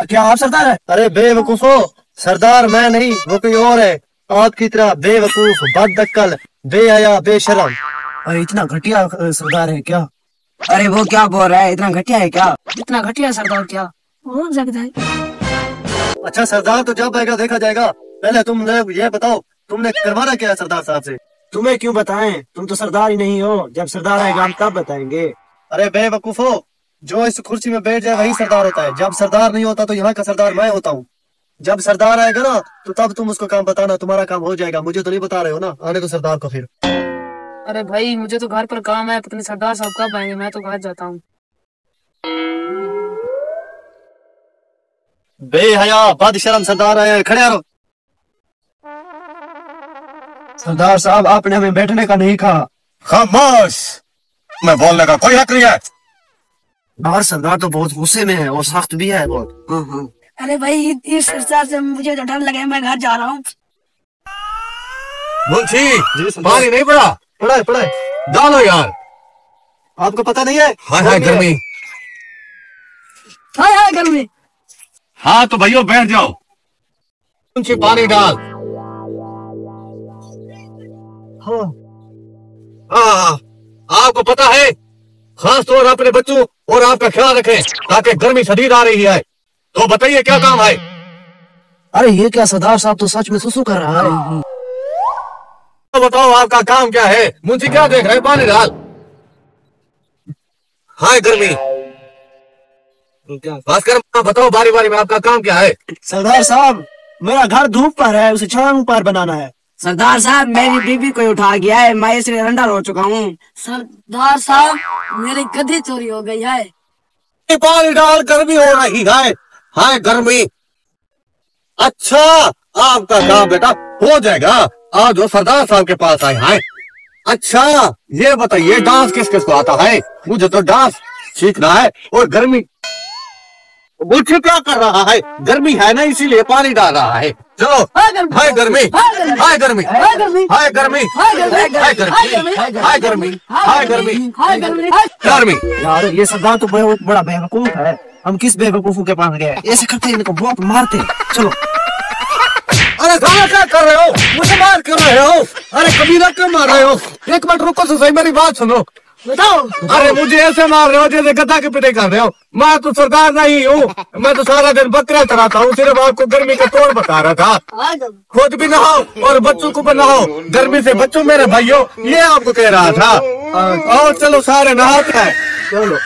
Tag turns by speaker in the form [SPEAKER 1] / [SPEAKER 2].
[SPEAKER 1] क्या आप सरदार है?
[SPEAKER 2] अरे बेवकूफो, सरदार मैं नहीं, वो कोई और है। आपकी तरह बेवकूफ, बदअक्ल, बेहया, बेशरम।
[SPEAKER 1] अरे इतना घटिया सरदार है क्या?
[SPEAKER 3] अरे वो क्या बोल रहा है, इतना घटिया है क्या?
[SPEAKER 4] इतना घटिया सरदार क्या हो सकता है?
[SPEAKER 2] अच्छा सरदार तो जब आएगा देखा जाएगा। पहले तुम ये बताओ, तुमने करवाना क्या है सरदार साहब से?
[SPEAKER 1] तुम्हें क्यों बताएं, तुम तो सरदार ही नहीं हो। जब सरदार आएगा हम तब बताएंगे।
[SPEAKER 2] अरे बेवकूफो, जो इस कुर्सी में बैठ जाए वही सरदार होता है। जब सरदार नहीं होता तो यहाँ का सरदार मैं होता हूँ। जब सरदार आएगा ना तो तब तुम उसको काम बताना, तुम्हारा काम हो जाएगा। मुझे तो नहीं बता रहे हो ना, आने तो सरदार को फिर।
[SPEAKER 4] अरे भाई मुझे तो घर पर काम है, पता नहीं सरदार साहब कब आएंगे, मैं तो घर जाता हूँ।
[SPEAKER 2] बेहया, बदशरम सरदार आए, खड़े रहो।
[SPEAKER 1] सरदार साहब आपने हमें बैठने का नहीं कहा।
[SPEAKER 5] खामोश, मैं बोलने का कोई हक नहीं है।
[SPEAKER 1] बाहर सरदार तो बहुत गुस्से में है और सख्त भी है बहुत।
[SPEAKER 4] अरे भाई इस हिसाब से मुझे तो डर लगे, मैं घर जा रहा हूँ।
[SPEAKER 5] मुंशी, पानी नहीं पड़ा?
[SPEAKER 2] पड़ा है, पड़ा है।
[SPEAKER 5] डालो यार।
[SPEAKER 2] आपको पता नहीं है?
[SPEAKER 5] हाय हाय गर्मी।
[SPEAKER 4] हाय हाय गर्मी।
[SPEAKER 5] हाँ तो भाइयों बैठ जाओ। मुंशी पानी डाल। हाँ, आपको पता है, खास तौर अपने बच्चों और आपका ख्याल रखें ताकि गर्मी शदीद आ रही है। तो बताइए क्या काम है?
[SPEAKER 1] अरे ये क्या सरदार साहब तो सच में सुसु कर रहा है।
[SPEAKER 5] तो बताओ आपका काम क्या है? मुंशी क्या देख रहे हैं? पानी डाल। हाय गर्मी। भास्कर बताओ बारी बारी में आपका काम क्या है?
[SPEAKER 1] सरदार साहब मेरा घर धूप पर है, उसे छांव पर बनाना है।
[SPEAKER 3] सरदार साहब मेरी बीबी को उठा गया है, मैं इसलिए अंदर हो चुका हूँ।
[SPEAKER 4] सरदार साहब मेरी गद्दी चोरी हो गई है।
[SPEAKER 5] पानी डाल, गर्मी हो रही है। हाय गर्मी। अच्छा, आपका काम बेटा हो जाएगा। आज वो सरदार साहब के पास आए हैं। अच्छा ये बताइए डांस किस किस को आता है? मुझे तो डांस सीखना है। और गर्मी मुझे क्या कर रहा है? गर्मी है ना इसीलिए पानी डाल रहा है। चलो हाय गर्मी, हाय गर्मी, हाय गर्मी, हाय गर्मी, हाय गर्मी, हाय गर्मी, हाय गर्मी, गर्मी।
[SPEAKER 1] यार ये सरदार तो बहुत बड़ा बेवकूफ है। हम किस बेवकूफों के पास गए? ऐसे करते हैं इनको बहुत मारते। चलो।
[SPEAKER 5] अरे गाना क्या कर रहे हो? मुझे मार क्यों रहे हो? अरे कबीरा क्यों मार रहे हो? एक मिनट रुको तो सही, मेरी बात सुनो।
[SPEAKER 4] बताओ।
[SPEAKER 5] अरे मुझे ऐसे मार रहे हो जैसे गधा की पिटाई कर रहे हो। मैं तो सरदार नहीं हूँ, मैं तो सारा दिन बकरा चराता हूँ। सिर्फ आपको गर्मी का तोड़ बता रहा था। खुद भी नहाओ और बच्चों को भी नहाओ, गर्मी से बच्चों मेरे भाइयों, ये आपको कह रहा था। और चलो सारे नहाते हैं। चलो।